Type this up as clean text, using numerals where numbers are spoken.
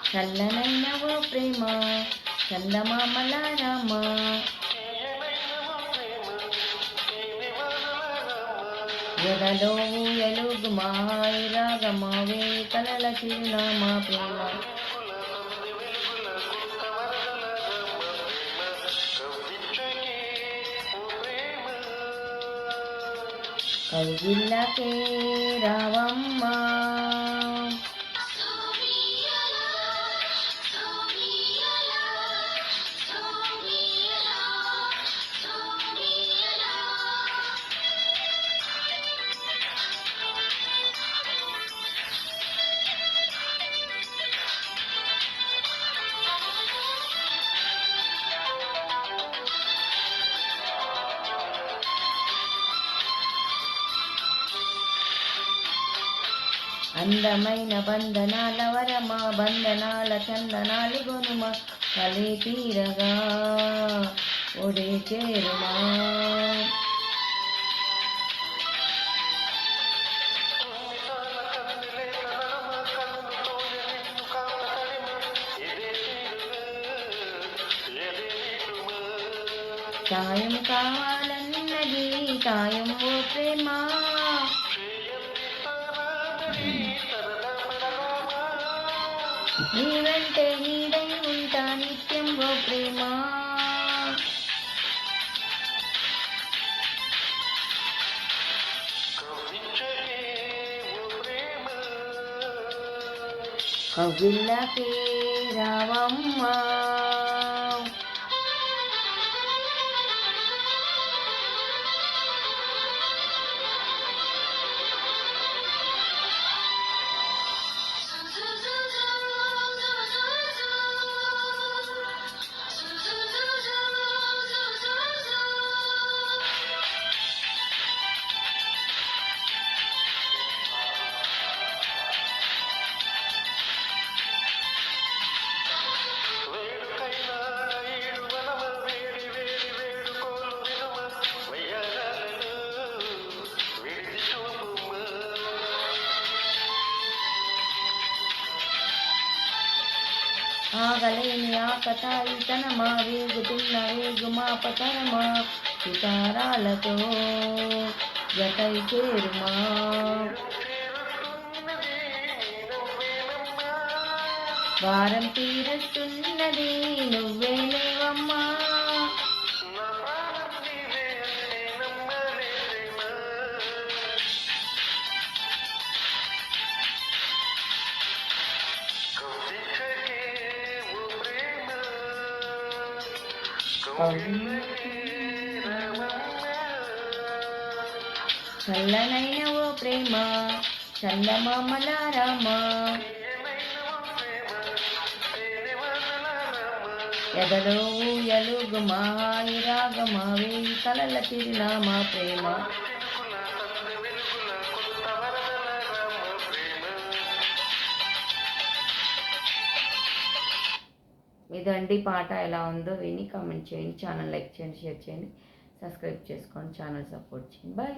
చల్లనైన ఓ ప్రేమ చందమామల రామ ఎదలో ఎలుగు మాయి రాగమావే కలల చిరునామా ప్రేమ కౌగిళ్ళకే రావమ్మా అందమైన బంధనాల వరమా బంధనాల చందనాలు గొనుమ కలే తీరగా ఒడే చేరుమా సాయం కావాలన్నది సాయం ఓ ప్రేమ నీ వెంటే నీడై ఉంటా నిత్యం ఓ ప్రేమ కవిళ్ళకే రావమ్మా ఆగలేని ఆకతాయితనమా వేగుతున్న వేగుమా పతనమా సితారాలతో జతై చేరుమా వారం తీరుస్తున్నది నువ్వే లేవమ్మా చల్లనైన ఓ ప్రేమ చందమామల రామ ఎదలో ఎలుగు మాయి రాగమా వేయి కలల చిరునామా ప్రేమ ఇదండి పాట ఎలా ఉందో విని కామెంట్ చేయండి ఛానల్ లైక్ చేయండి షేర్ చేయండి సబ్స్క్రైబ్ చేసుకోండి ఛానల్ సపోర్ట్ చేయండి బాయ్.